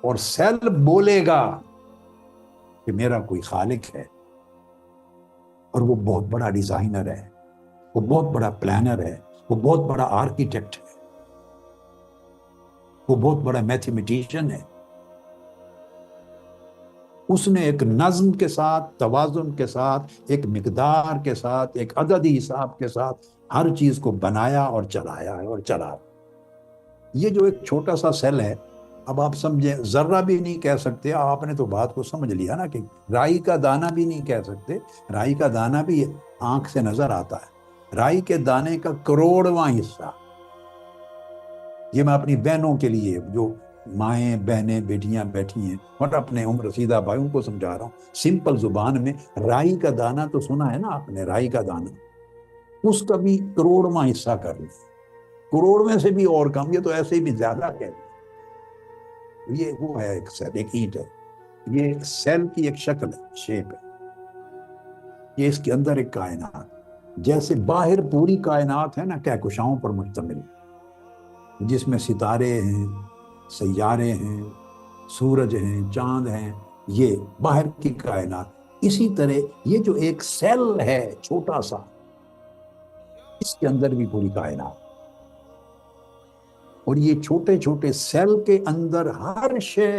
اور سیل بولے گا کہ میرا کوئی خالق ہے، اور وہ بہت بڑا ڈیزائنر ہے، وہ بہت بڑا پلانر ہے، وہ بہت بڑا آرکیٹیکٹ ہے، وہ بہت بڑا میتھمیٹیشین ہے۔ اس نے ایک نظم کے ساتھ، توازن کے ساتھ، ایک مقدار کے ساتھ، ایک عددی حساب کے ساتھ ہر چیز کو بنایا اور چلایا ہے اور چلا۔ یہ جو ایک چھوٹا سا سیل ہے، اب آپ سمجھیں، ذرہ بھی نہیں کہہ سکتے، آپ نے تو بات کو سمجھ لیا نا، کہ رائی کا دانہ بھی نہیں کہہ سکتے۔ رائی کا دانہ بھی آنکھ سے نظر آتا ہے، رائی کے دانے کا کروڑواں حصہ۔ یہ میں اپنی بہنوں کے لیے، جو مائیں بہنیں بیٹیاں بیٹھی ہیں، اور اپنے عمر رسیدہ بھائیوں کو سمجھا رہا ہوں سمپل زبان میں۔ رائی کا دانہ تو سنا ہے نا آپ نے، رائی کا دانہ، اس کا بھی کروڑواں حصہ کر لیا، کروڑ میں سے بھی اور کم، یہ تو ایسے ہی بھی زیادہ کہہ دیں۔ یہ وہ ہے ایک سیل، ایک اینٹ ہے، یہ سیل کی ایک شکل ہے، شیپ ہے۔ یہ اس کے اندر ایک کائنات، جیسے باہر پوری کائنات ہے نا کہکشاؤں پر مشتمل، جس میں ستارے ہیں، سیارے ہیں، سورج ہیں، چاند ہیں، یہ باہر کی کائنات۔ اسی طرح یہ جو ایک سیل ہے چھوٹا سا، اس کے اندر بھی پوری کائنات، اور یہ چھوٹے چھوٹے سیل کے اندر ہر شے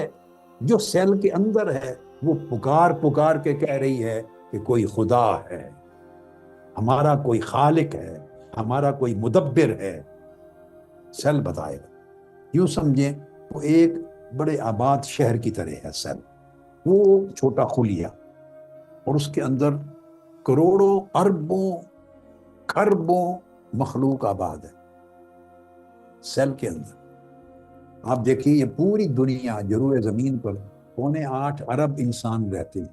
جو سیل کے اندر ہے، وہ پکار پکار کے کہہ رہی ہے کہ کوئی خدا ہے، ہمارا کوئی خالق ہے، ہمارا کوئی مدبر ہے۔ سیل بتائے گا، یوں سمجھیں وہ ایک بڑے آباد شہر کی طرح ہے سیل، وہ چھوٹا خلیہ، اور اس کے اندر کروڑوں اربوں کھربوں مخلوق آباد ہے سیل کے اندر۔ آپ دیکھیے یہ پوری دنیا جو روئے زمین پر 8.25 ارب انسان رہتے ہیں،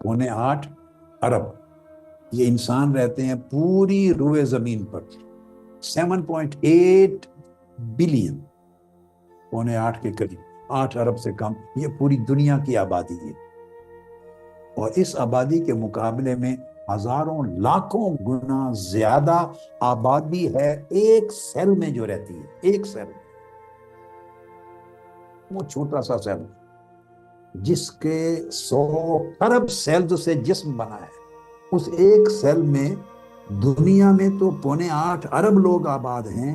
8.25 ارب یہ انسان رہتے ہیں پوری روئے زمین پر، 7.8 بلین، 8.25 کے قریب، 8 ارب سے کم، یہ پوری دنیا کی آبادی ہے۔ اور اس آبادی کے مقابلے میں ہزاروں لاکھوں گنا زیادہ آبادی ہے ایک سیل میں جو رہتی ہے، ایک سیل میں۔ وہ چھوٹا سا سیل جس کے 100 ارب سیلز سے جسم بنا ہے، اس ایک سیل میں دنیا میں تو 8.25 ارب لوگ آباد ہیں،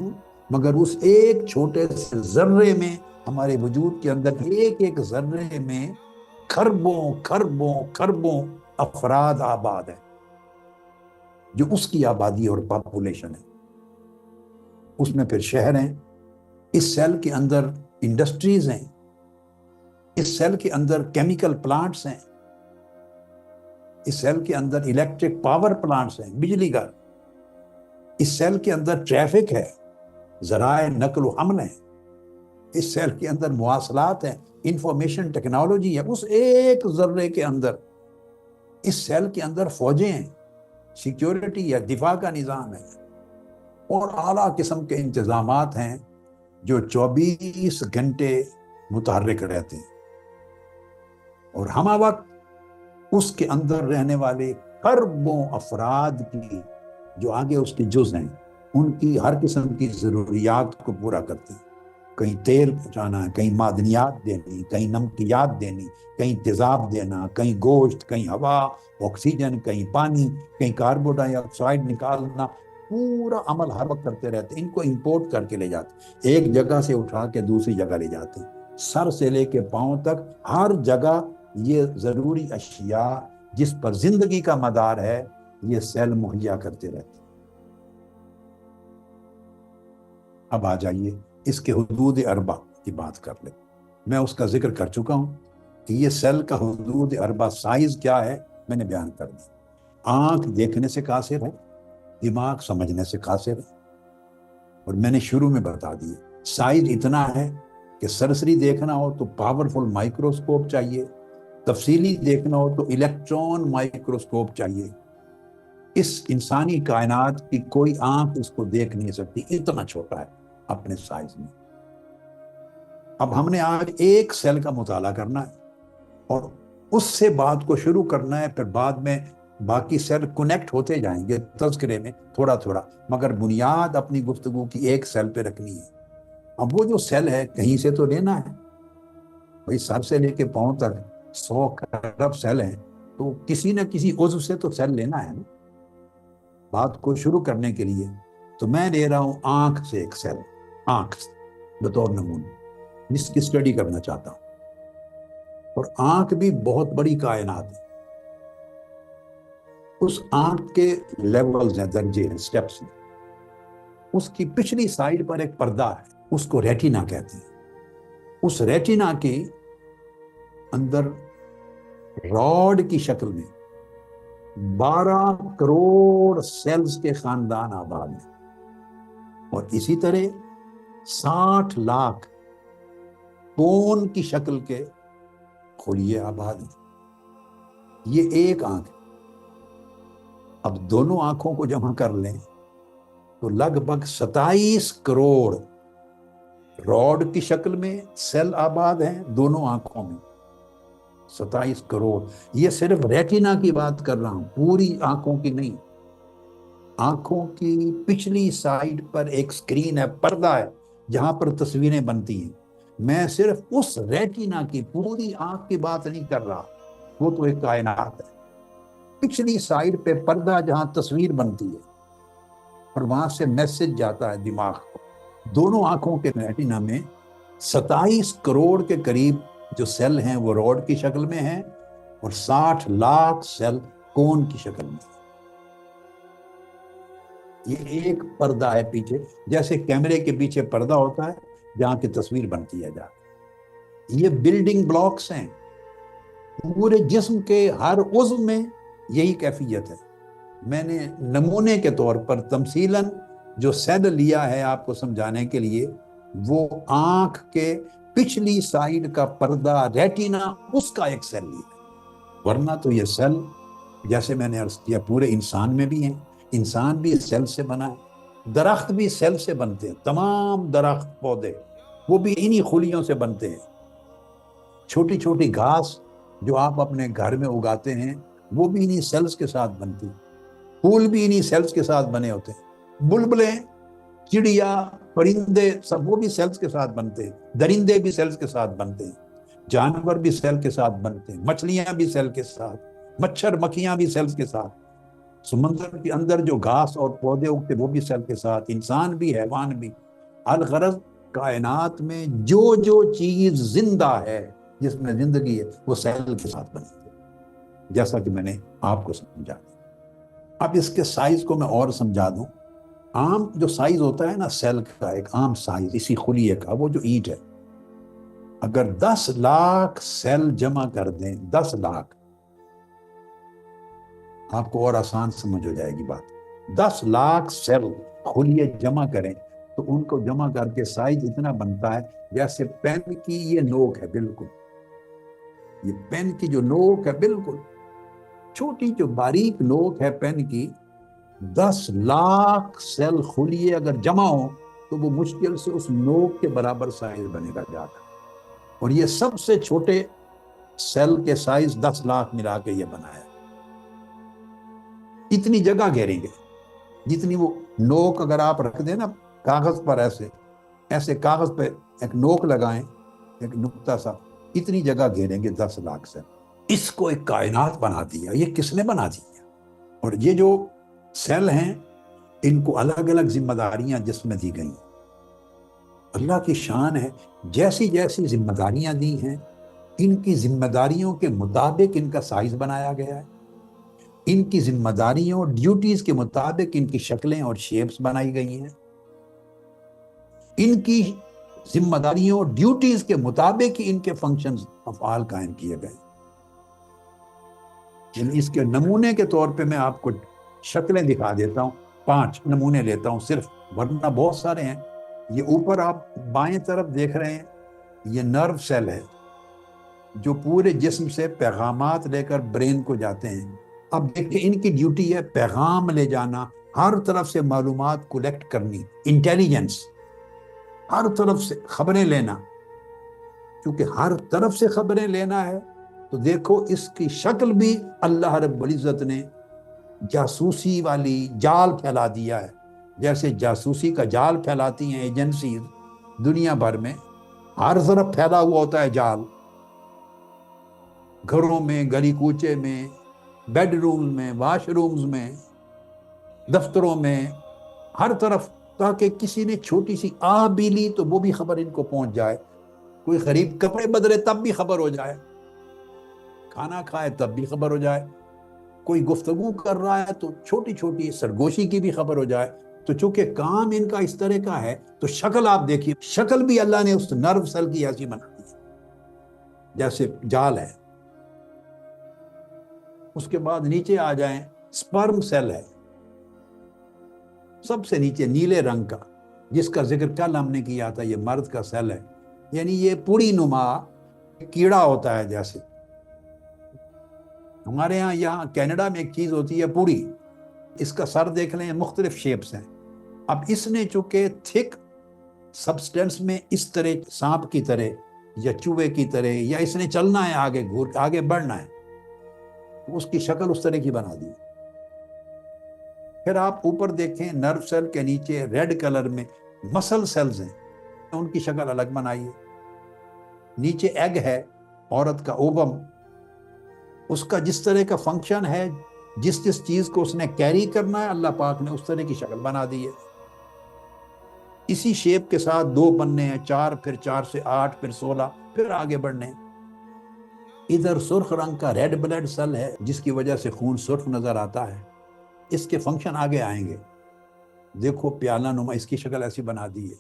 مگر اس ایک چھوٹے سے ذرے میں، ہمارے وجود کے اندر ایک ایک ذرے میں کھربوں کھربوں کھربوں افراد آباد ہیں، جو اس کی آبادی اور پاپولیشن ہے۔ اس میں پھر شہر ہیں، اس سیل کے اندر انڈسٹریز ہیں، اس سیل کے اندر کیمیکل پلانٹس ہیں، اس سیل کے اندر الیکٹرک پاور پلانٹس ہیں، بجلی گھر، اس سیل کے اندر ٹریفک ہے، ذرائع نقل و حمل ہیں، اس سیل کے اندر مواصلات ہیں، انفارمیشن ٹیکنالوجی ہے، اس ایک ذرے کے اندر۔ اس سیل کے اندر فوجیں ہیں، سیکیورٹی ہے، دفاع کا نظام ہے، اور اعلیٰ قسم کے انتظامات ہیں جو 24 گھنٹے متحرک رہتے ہیں۔ اور ہمہ وقت اس کے اندر رہنے والے اربوں افراد کی، جو آگے اس کے جز ہیں، ان کی ہر قسم کی ضروریات کو پورا کرتے ہیں۔ کہیں تیل پہنچانا، کہیں معدنیات دینی، کہیں نمکیات دینی، کہیں تیزاب دینا، کہیں گوشت، کہیں ہوا، آکسیجن، کہیں پانی، کہیں کاربن ڈائی آکسائڈ نکالنا، پورا عمل ہر وقت کرتے رہتے ہیں۔ ان کو امپورٹ کر کے لے جاتے، ایک جگہ سے اٹھا کے دوسری جگہ لے جاتے ہیں، سر سے لے کے پاؤں تک ہر جگہ یہ ضروری اشیاء جس پر زندگی کا مدار ہے، یہ سیل مہیا کرتے رہتے ہیں۔ اب آ جائیے اس کے حدود اربع کی بات کر لیں۔ میں اس کا ذکر کر چکا ہوں کہ یہ سیل کا حدود اربع سائز کیا ہے، میں نے بیان کر دیا۔ آنکھ دیکھنے سے قاصر ہے، دماغ سمجھنے سے قاصر ہے، اور میں نے شروع میں بتا دیا سائز اتنا ہے کہ سرسری دیکھنا ہو تو پاورفل مائکروسکوپ چاہیے، تفصیلی دیکھنا ہو تو الیکٹران مائکروسکوپ چاہیے۔ اس انسانی کائنات کی کوئی آنکھ اس کو دیکھ نہیں سکتی، اتنا چھوٹا ہے اپنے سائز میں۔ اب ہم نے آج ایک سیل کا مطالعہ کرنا ہے، اور اس سے بات کو شروع کرنا ہے، پھر بعد میں باقی سیل کنیکٹ ہوتے جائیں گے تذکرے میں تھوڑا تھوڑا، مگر بنیاد اپنی گفتگو کی ایک سیل پہ رکھنی ہے۔ اب وہ جو سیل ہے کہیں سے تو لینا ہے، بھائی سر سے لے کے پاؤں تک 100 ارب سیل ہیں، تو کسی نہ کسی عضو سے تو سیل لینا ہے نا بات کو شروع کرنے کے لیے. تو میں لے رہا ہوں آنکھ سے ایک سیل، آنکھ سے بطور نمونہ، جس کی اسٹڈی کرنا چاہتا ہوں. اور آنکھ بھی بہت بڑی کائنات ہے. اس آنکھ کے لیولز ہیں، درجے ہیں، سٹیپس ہیں. اس کی پچھلی سائڈ پر ایک پردہ ہے، اس کو ریٹینا کہتے ہیں. اس ریٹینا کے اندر راڈ کی شکل میں 12 کروڑ سیلز کے خاندان آباد ہیں. اور اسی طرح 60 لاکھ کون کی شکل کے خلیے آباد ہیں. یہ ایک آنکھ ہے. اب دونوں آنکھوں کو جمع کر لیں تو لگ بھگ 27 کروڑ راڈ کی شکل میں سیل آباد ہیں دونوں آنکھوں میں. 27 کروڑ. یہ صرف ریٹینا کی بات کر رہا ہوں، پوری آنکھوں کی نہیں. آنکھوں کی پچھلی سائڈ پر ایک سکرین ہے، پردہ ہے، جہاں پر تصویریں بنتی ہیں. میں صرف اس ریٹینا کی پوری آنکھ کی بات نہیں کر رہا، وہ تو ایک کائنات ہے. پچھلی سائڈ پہ پردہ جہاں تصویر بنتی ہے اور وہاں سے میسج جاتا ہے دماغ کو. دونوں آنکھوں کے ریٹینا میں 27 کروڑ کے قریب جو سیل ہیں وہ راڈ کی شکل میں ہیں، اور 60 لاکھ سیل کون کی شکل میں. یہ ایک پردہ ہے پیچھے، جیسے کیمرے کے پیچھے پردہ ہوتا ہے جہاں کی تصویر بنتی ہے جاتی. یہ بلڈنگ بلاکس ہیں. پورے جسم کے ہر عضو میں یہی کیفیت ہے. میں نے نمونے کے طور پر تمثیلاً جو سیل لیا ہے آپ کو سمجھانے کے لیے، وہ آنکھ کے پچھلی سائیڈ کا پردہ ریٹینا، اس کا ایک سیل لیا. ورنہ تو یہ سیل جیسے میں نے عرض کیا پورے انسان میں بھی ہیں. انسان بھی سیل سے بنا ہے، درخت بھی سیل سے بنتے ہیں. تمام درخت پودے وہ بھی انہی خلیوں سے بنتے ہیں. چھوٹی چھوٹی گھاس جو آپ اپنے گھر میں اگاتے ہیں وہ بھی انہی سیلز کے ساتھ بنتی. پھول بھی انہی سیلز کے ساتھ بنے ہوتے ہیں. بلبلیں، چڑیا، پرندے سب وہ بھی سیلز کے ساتھ بنتے ہیں. درندے بھی سیلز کے ساتھ بنتے ہیں. جانور بھی سیل کے ساتھ بنتے ہیں. مچھلیاں بھی سیل کے ساتھ، مچھر مکھیاں بھی سیلز کے ساتھ. سمندر کے اندر جو گھاس اور پودے اگتے وہ بھی سیل کے ساتھ. انسان بھی، حیوان بھی. الغرض کائنات میں جو جو چیز زندہ ہے، جس میں زندگی ہے، وہ سیل کے ساتھ بنی ہے، جیسا کہ میں نے آپ کو سمجھا. اب اس کے سائز کو میں اور سمجھا دوں. عام جو سائز ہوتا ہے نا سیل کا، ایک عام سائز اسی خلیے کا، وہ جو اینٹ ہے، اگر 10 لاکھ سیل جمع کر دیں، 10 لاکھ، آپ کو اور آسان سمجھ ہو جائے گی بات. 10 لاکھ سیل خلیے جمع کریں تو ان کو جمع کر کے سائز اتنا بنتا ہے جیسے پین کی یہ نوک ہے. بالکل یہ پین کی جو نوک ہے، بالکل چھوٹی جو باریک نوک ہے پین کی، 10 لاکھ سیل خلیے اگر جمع ہوں تو وہ مشکل سے اس نوک کے برابر سائز بنے گا جا کر. اور یہ سب سے چھوٹے سیل کے سائز 10 لاکھ ملا کے یہ بنا ہے. اتنی جگہ گھیریں گے جتنی وہ نوک اگر آپ رکھ دیں نا کاغذ پر، ایسے کاغذ پہ ایک نوک لگائیں، ایک نقطہ سا، اتنی جگہ گھیریں گے 10 لاکھ سے. اس کو ایک کائنات بنا دیا. یہ کس نے بنا دیا؟ اور یہ جو سیل ہیں ان کو الگ الگ ذمہ داریاں جس میں دی گئی. اللہ کی شان ہے، جیسی جیسی ذمہ داریاں دی ہیں ان کی ذمہ داریوں کے مطابق ان کا سائز بنایا گیا ہے. ان کی ذمہ داریوں ڈیوٹیز کے مطابق ان کی شکلیں اور شیپس بنائی گئی ہیں. ان کی ذمہ داریوں ڈیوٹیز کے مطابق ہی ان کے فنکشنز افعال قائم کیے گئے. اس کے نمونے کے طور پہ میں آپ کو شکلیں دکھا دیتا ہوں. 5 نمونے لیتا ہوں صرف، ورنہ بہت سارے ہیں. یہ اوپر آپ بائیں طرف دیکھ رہے ہیں، یہ نرو سیل ہے جو پورے جسم سے پیغامات لے کر برین کو جاتے ہیں. اب دیکھیں ان کی ڈیوٹی ہے پیغام لے جانا، ہر طرف سے معلومات کلیکٹ کرنی، انٹیلیجنس، ہر طرف سے خبریں لینا. کیونکہ ہر طرف سے خبریں لینا ہے تو دیکھو اس کی شکل بھی اللہ رب العزت نے جاسوسی والی جال پھیلا دیا ہے. جیسے جاسوسی کا جال پھیلاتی ہیں ایجنسیز دنیا بھر میں، ہر طرف پھیلا ہوا ہوتا ہے جال. گھروں میں، گلی کوچے میں، بیڈ روم میں، واش رومز میں، دفتروں میں، ہر طرف، تاکہ کسی نے چھوٹی سی آہ بھی لی تو وہ بھی خبر ان کو پہنچ جائے، کوئی غریب کپڑے بدلے تب بھی خبر ہو جائے، کھانا کھائے تب بھی خبر ہو جائے، کوئی گفتگو کر رہا ہے تو چھوٹی چھوٹی سرگوشی کی بھی خبر ہو جائے۔ تو چونکہ کام ان کا اس طرح کا ہے تو شکل آپ دیکھیے، شکل بھی اللہ نے اس نرو سیل کی ایسی بنا دی جیسے جال ہے۔ اس کے بعد نیچے آ جائیں، سپرم سیل ہے سب سے نیچے نیلے رنگ کا، جس کا ذکر کل ہم نے کیا تھا، یہ مرد کا سیل ہے، یعنی یہ پوڑی نما کیڑا ہوتا ہے۔ جیسے ہمارے ہاں یہاں کینیڈا میں ایک چیز ہوتی ہے پوڑی، اس کا سر دیکھ لیں، مختلف شیپس ہیں۔ اب اس نے چونکہ تھک سبسٹینس میں اس طرح سانپ کی طرح یا چوہے کی طرح، یا اس نے چلنا ہے آگے گھور آگے بڑھنا ہے، اس کی شکل اس طرح کی بنا دی۔ پھر آپ اوپر دیکھیں، نرو سیل کے نیچے ریڈ کلر میں مسل سیلز ہیں، ان کی شکل الگ بنائی ہے۔ نیچے ایگ ہے عورت کا اوبم، اس کا جس طرح کا فنکشن ہے، جس جس چیز کو اس نے کیری کرنا ہے، اللہ پاک نے اس طرح کی شکل بنا دی ہے۔ اسی شیپ کے ساتھ 2 بننے ہیں، 4، پھر 4 سے 8، پھر 16، پھر آگے بڑھنے ہیں۔ ادھر سرخ رنگ کا ریڈ بلڈ سیل ہے، جس کی وجہ سے خون سرخ نظر آتا ہے۔ اس کے فنکشن آگے آئیں گے، دیکھو پیالہ نما اس کی شکل ایسی بنا دی ہے۔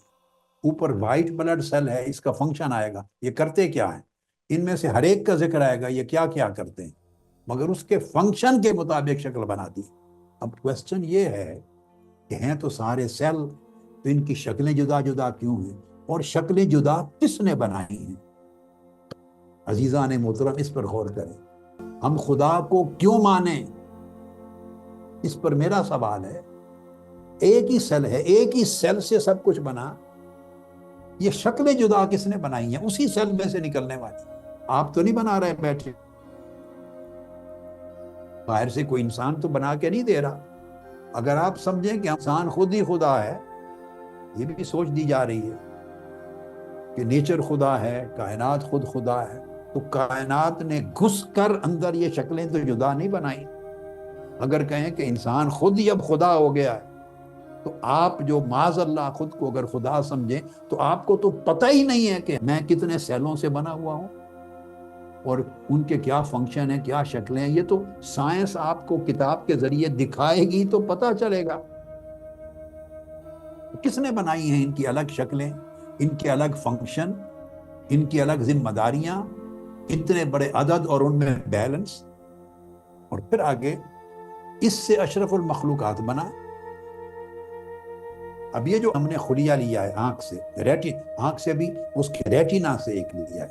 اوپر وائٹ بلڈ سیل ہے، اس کا فنکشن آئے گا، یہ کرتے کیا ہیں، ان میں سے ہر ایک کا ذکر آئے گا، یہ کیا کیا کرتے ہیں، مگر اس کے فنکشن کے مطابق شکل بنا دی۔ اب کوسچن یہ ہے کہ ہیں تو سارے سیل، تو ان کی شکلیں جدا جدا کیوں ہیں، اور شکلیں جدا کس نے بنائی ہیں؟ عزیزان محترم، اس پر غور کریں، ہم خدا کو کیوں مانیں؟ اس پر میرا سوال ہے، ایک ہی سیل ہے، ایک ہی سیل سے سب کچھ بنا، یہ شکلیں جدا کس نے بنائی ہیں؟ اسی سیل میں سے نکلنے والی، آپ تو نہیں بنا رہے بیٹھے، باہر سے کوئی انسان تو بنا کے نہیں دے رہا۔ اگر آپ سمجھیں کہ انسان خود ہی خدا ہے، یہ بھی سوچ دی جا رہی ہے کہ نیچر خدا ہے، کائنات خود خدا ہے، تو کائنات نے گھس کر اندر یہ شکلیں تو جدا نہیں بنائی۔ اگر کہیں کہ انسان خود ہی اب خدا ہو گیا ہے، تو آپ جو معاذ اللہ خود کو اگر خدا سمجھیں، تو آپ کو تو پتہ ہی نہیں ہے کہ میں کتنے سیلوں سے بنا ہوا ہوں، اور ان کے کیا فنکشن ہیں، کیا شکلیں ہیں۔ یہ تو سائنس آپ کو کتاب کے ذریعے دکھائے گی تو پتہ چلے گا کس نے بنائی ہیں ان کی الگ شکلیں، ان کے الگ فنکشن، ان کی الگ ذمہ داریاں، اتنے بڑے عدد اور ان میں بیلنس۔ اور پھر آگے اس سے اشرف المخلوقات بنا۔ اب یہ جو ہم نے خلیہ لیا ہے آنکھ سے، آنکھ سے بھی اس کے ریٹینا سے ایک لیا ہے،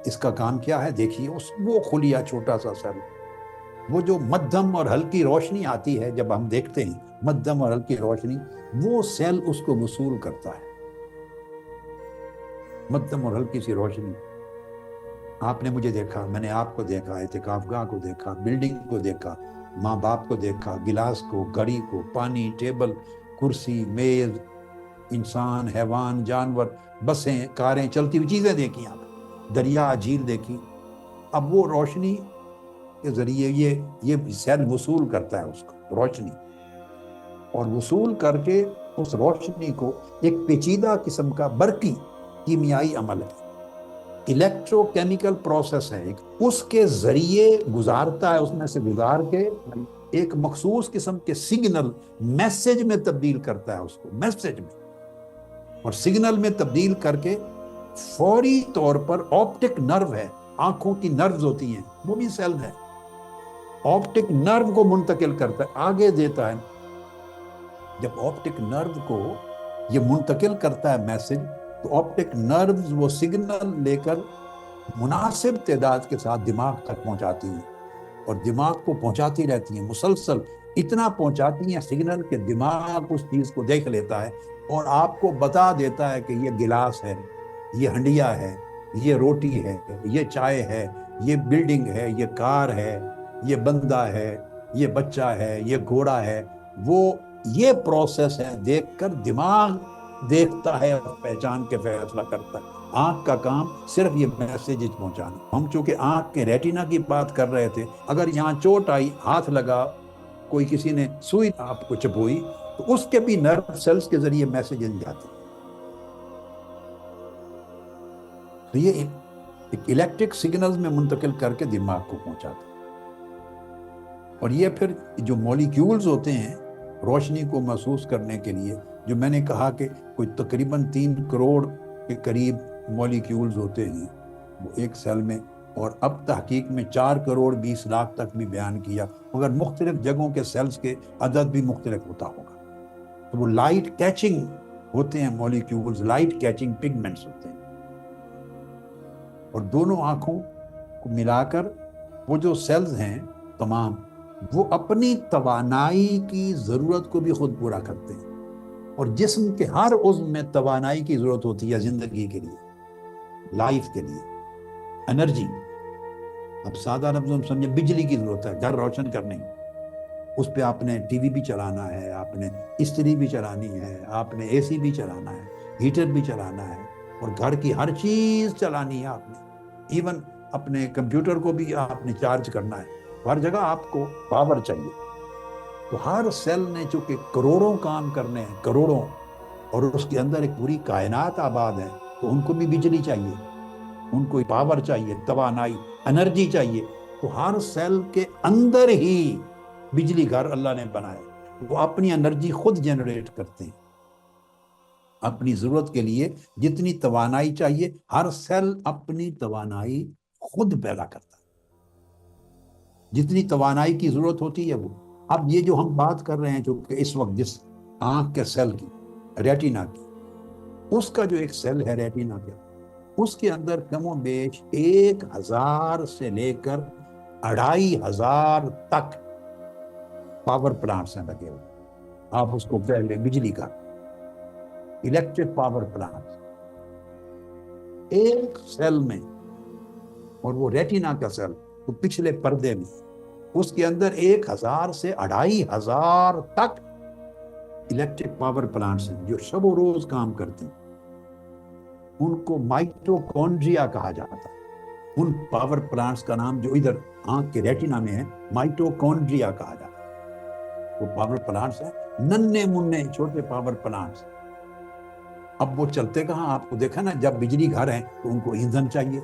اس کا کام کیا ہے دیکھیے، وہ خلیہ چھوٹا سا سیل، وہ جو مدھم اور ہلکی روشنی آتی ہے جب ہم دیکھتے ہیں، مدھم اور ہلکی روشنی، وہ سیل اس کو وصول کرتا ہے، مدھم اور ہلکی سی روشنی۔ آپ نے مجھے دیکھا، میں نے آپ کو دیکھا، اعتکاف گاہ کو دیکھا، بلڈنگ کو دیکھا، ماں باپ کو دیکھا، گلاس کو، گھڑی کو، پانی، ٹیبل، کرسی، میز، انسان، حیوان، جانور، بسیں، کاریں، چلتی ہوئی چیزیں دیکھی، آپ دریا، جھیل دیکھی۔ اب وہ روشنی کے ذریعے یہ سیل وصول کرتا ہے اس کو روشنی، اور وصول کر کے اس روشنی کو ایک پیچیدہ قسم کا برقی کیمیائی عمل ہے، الیکٹرو کیمیکل پروسیس ہے، اس کے ذریعے گزارتا ہے، اس میں سے گزار کے ایک مخصوص قسم کے سگنل میسج میں تبدیل کرتا ہے اس کو، میسج میں، اور سگنل میں تبدیل کر کے فوری طور پر آپٹک نرو ہے، آنکھوں کی نروز ہوتی ہیں، وہ بھی سیل ہے، آپٹک نرو کو منتقل کرتا ہے، آگے دیتا ہے۔ جب آپٹک نرو کو یہ منتقل کرتا ہے میسج، تو آپٹک نروز وہ سگنل لے کر مناسب تعداد کے ساتھ دماغ تک پہنچاتی ہیں، اور دماغ کو پہنچاتی رہتی ہیں مسلسل، اتنا پہنچاتی ہیں سگنل کہ دماغ اس چیز کو دیکھ لیتا ہے اور آپ کو بتا دیتا ہے کہ یہ گلاس ہے، یہ ہنڈیا ہے، یہ روٹی ہے، یہ چائے ہے، یہ بلڈنگ ہے، یہ کار ہے، یہ بندہ ہے، یہ بچہ ہے، یہ گھوڑا ہے۔ وہ یہ پروسیس ہے، دیکھ کر دماغ دیکھتا ہے اور پہچان کے فیصلہ کرتا ہے. آنکھ کا کام صرف یہ میسیجز پہنچانا. ہم چونکہ آنکھ کے ریٹینا کی بات کر رہے تھے، اگر یہاں چوٹ آئی، ہاتھ لگا، کوئی کسی نے سوئی آپ کو چپوئی، تو اس کے بھی نرو سیلز کے ذریعے میسیجز جاتے ہیں. تو یہ ایک الیکٹرک سگنلز میں منتقل کر کے دماغ کو پہنچاتا ہے. اور یہ پھر جو مولیکیولز ہوتے ہیں روشنی کو محسوس کرنے کے لیے، جو میں نے کہا کہ کوئی تقریباً 3 کروڑ کے قریب مولیکیولز ہوتے ہیں وہ ایک سیل میں، اور اب تحقیق میں 4 کروڑ 20 لاکھ تک بھی بیان کیا، مگر مختلف جگہوں کے سیلز کے عدد بھی مختلف ہوتا ہوگا. تو وہ لائٹ کیچنگ ہوتے ہیں مولیکیولز، لائٹ کیچنگ پگمنٹس ہوتے ہیں. اور دونوں آنکھوں کو ملا کر وہ جو سیلز ہیں تمام، وہ اپنی توانائی کی ضرورت کو بھی خود پورا کرتے ہیں. اور جسم کے ہر عضو میں توانائی کی ضرورت ہوتی ہے زندگی کے لیے، لائف کے لیے، انرجی. اب سادہ لفظوں میں سمجھے، بجلی کی ضرورت ہے گھر روشن کرنے کی. اس پہ آپ نے ٹی وی بھی چلانا ہے، آپ نے استری بھی چلانی ہے، آپ نے اے سی بھی چلانا ہے، ہیٹر بھی چلانا ہے، اور گھر کی ہر چیز چلانی ہے آپ نے. ایون اپنے کمپیوٹر کو بھی آپ نے چارج کرنا ہے. ہر جگہ آپ کو پاور چاہیے. تو ہر سیل نے چونکہ کروڑوں کام کرنے ہیں، کروڑوں، اور اس کے اندر ایک پوری کائنات آباد ہے، تو ان کو بھی بجلی چاہیے، ان کو پاور چاہیے، توانائی، انرجی چاہیے. تو ہر سیل کے اندر ہی بجلی گھر اللہ نے بنایا. وہ اپنی انرجی خود جنریٹ کرتے ہیں. اپنی ضرورت کے لیے جتنی توانائی چاہیے، ہر سیل اپنی توانائی خود پیدا کرتا ہے. جتنی توانائی کی ضرورت ہوتی ہے وہ. اب یہ جو ہم بات کر رہے ہیں جو کہ اس وقت جس آنکھ کے سیل کی، ریٹینا کی، اس کا جو ایک سیل ہے ریٹینا کا، اس کے اندر کم و بیش 1000 سے لے کر 2500 تک پاور پلانٹس ہیں لگے ہوئے. آپ اس کو پہلے بجلی کا الیکٹرک پاور پلانٹ ایک سیل میں، اور وہ ریٹینا کا سیل تو پچھلے پردے میں، اس کے اندر 1000 سے 2500 تک الیکٹرک پاور پلانٹس ہیں جو شب و روز کام کرتے ہیں. ان کو مائٹوکونڈریا کہا جاتا ہے. ان پاور پلانٹس کا نام جو ادھر آنکھ کے ریٹینا میں ہے مائٹوکونڈریا کہا جاتا ہے. وہ پاور پلانٹس ہیں، ننھے منھے چھوٹے پاور پلانٹس. اب وہ چلتے کہاں؟ آپ کو دیکھا نا، جب بجلی گھر ہیں تو ان کو ایندھن چاہیے.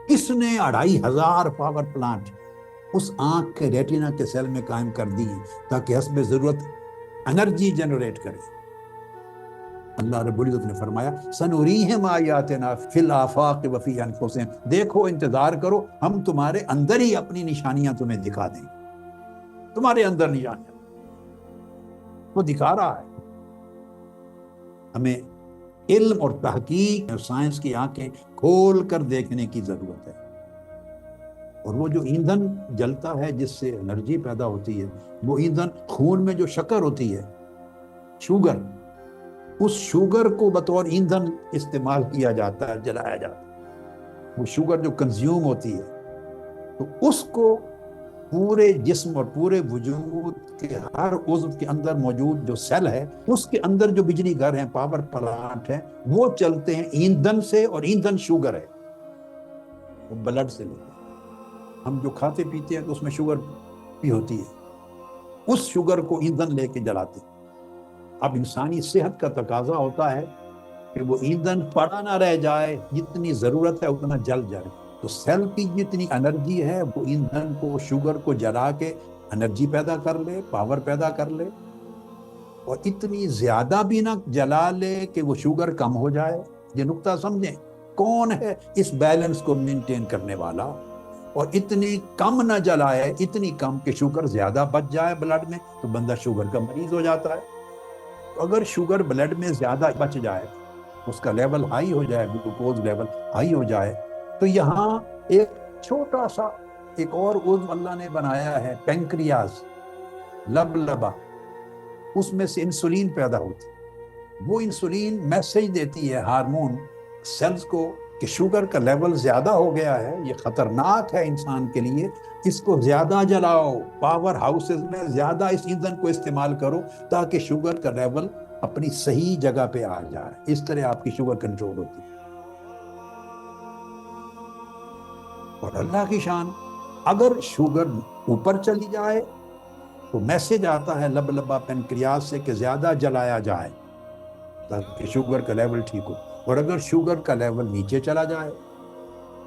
کس نے 2500 پاور پلانٹ اس آنکھ کے ریٹینا کے سیل میں قائم کر دی تاکہ حسب ضرورت انرجی جنریٹ کرے. اللہ رب العزت نے فرمایا سنوریہم آیاتنا فی الآفاق وفی انفسہم، دیکھو انتظار کرو، ہم تمہارے اندر ہی اپنی نشانیاں تمہیں دکھا دیں گے. تمہارے اندر نشانیاں وہ دکھا رہا ہے. ہمیں علم اور تحقیق اور سائنس کی آنکھیں کھول کر دیکھنے کی ضرورت ہے. اور وہ جو ایندھن جلتا ہے جس سے انرجی پیدا ہوتی ہے، وہ ایندھن خون میں جو شکر ہوتی ہے، شوگر، اس شوگر کو بطور ایندھن استعمال کیا جاتا ہے، جلایا جاتا ہے. وہ شوگر جو کنزیوم ہوتی ہے، تو اس کو پورے جسم اور پورے وجود کے ہر عضو کے اندر موجود جو سیل ہے، اس کے اندر جو بجلی گھر ہیں، پاور پلانٹ ہیں، وہ چلتے ہیں ایندھن سے. اور ایندھن شوگر ہے، وہ بلڈ سے لیتے ہیں. ہم جو کھاتے پیتے ہیں تو اس میں شوگر بھی ہوتی ہے، اس شوگر کو ایندھن لے کے جلاتے ہیں. اب انسانی صحت کا تقاضا ہوتا ہے کہ وہ ایندھن پڑا نہ رہ جائے، جتنی ضرورت ہے اتنا جل جائے. تو سیل کی جتنی انرجی ہے وہ ایندھن کو، شوگر کو جلا کے انرجی پیدا کر لے، پاور پیدا کر لے. اور اتنی زیادہ بھی نہ جلا لے کہ وہ شوگر کم ہو جائے. یہ نقطہ سمجھیں، کون ہے اس بیلنس کو مینٹین کرنے والا؟ اور اتنی کم نہ جلائے، اتنی کم کہ شوگر زیادہ بچ جائے بلڈ میں تو بندہ شوگر کا مریض ہو جاتا ہے. تو اگر شوگر بلڈ میں زیادہ بچ جائے، اس کا لیول ہائی ہو جائے، گلوکوز لیول ہائی ہو جائے، تو یہاں ایک چھوٹا سا ایک اور عضو اللہ نے بنایا ہے، پینکریاز، لبلبا، اس میں سے انسولین پیدا ہوتی. وہ انسولین میسج دیتی ہے ہارمون سیلز کو کہ شوگر کا لیول زیادہ ہو گیا ہے، یہ خطرناک ہے انسان کے لیے، اس کو زیادہ جلاؤ، پاور ہاؤسز میں زیادہ اس ایندھن کو استعمال کرو تاکہ شوگر کا لیول اپنی صحیح جگہ پہ آ جائے. اس طرح آپ کی شوگر کنٹرول ہوتی ہے. اور اللہ کی شان، اگر شوگر اوپر چلی جائے تو میسج آتا ہے لب لبا پینکریاس سے کہ زیادہ جلایا جائے تاکہ شوگر کا لیول ٹھیک ہو. اور اگر شوگر کا لیول نیچے چلا جائے،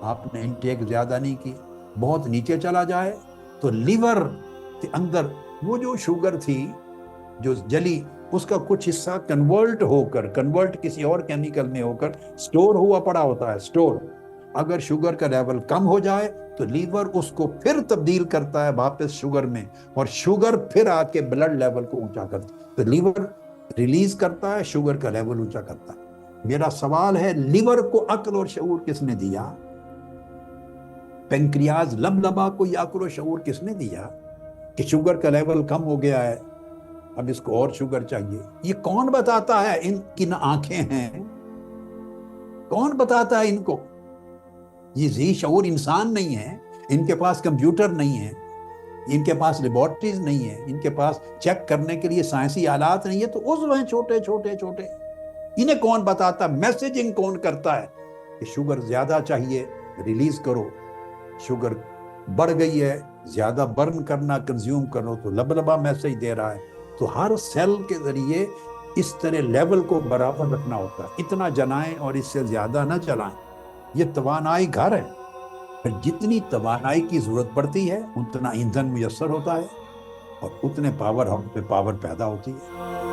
آپ نے انٹیک زیادہ نہیں کی، بہت نیچے چلا جائے، تو لیور کے اندر وہ جو شوگر تھی جو جلی، اس کا کچھ حصہ کنورٹ کسی اور کیمیکل میں ہو کر سٹور ہوا پڑا ہوتا ہے. سٹور اگر شوگر کا لیول کم ہو جائے تو لیور اس کو پھر تبدیل کرتا ہے واپس شوگر میں، اور شوگر پھر آ کے بلڈ لیول کو اونچا کرتا ہے. تو لیور ریلیز کرتا ہے، شوگر کا لیول اونچا کرتا ہے. میرا سوال ہے، لیور کو عقل اور شعور کس نے دیا؟ پینکریاز لبلبا کو یہ عقل و شعور کس نے دیا کہ شوگر کا لیول کم ہو گیا ہے، اب اس کو اور شوگر چاہیے؟ یہ کون بتاتا ہے؟ ان کی نہ آنکھیں ہیں، کون بتاتا ہے ان کو؟ یہ ذی شعور انسان نہیں ہے، ان کے پاس کمپیوٹر نہیں ہے، ان کے پاس لیبارٹریز نہیں ہے، ان کے پاس چیک کرنے کے لیے سائنسی آلات نہیں ہے. تو عضو ہیں چھوٹے چھوٹے چھوٹے، انہیں کون بتاتا؟ میسیجنگ کون کرتا ہے کہ شوگر زیادہ چاہیے، ریلیز کرو، شوگر بڑھ گئی ہے، زیادہ برن کرنا، کنزیوم کرو. تو لبلبا میسیج دے رہا ہے. تو ہر سیل کے ذریعے اس طرح لیول کو برابر رکھنا ہوتا ہے. اتنا جلائیں اور اس سے زیادہ نہ چلائیں. یہ توانائی گھر ہے، پھر جتنی توانائی کی ضرورت پڑتی ہے اتنا ایندھن میسر ہوتا ہے اور اتنے پاور ہاؤس پہ پاور پیدا ہوتی ہے.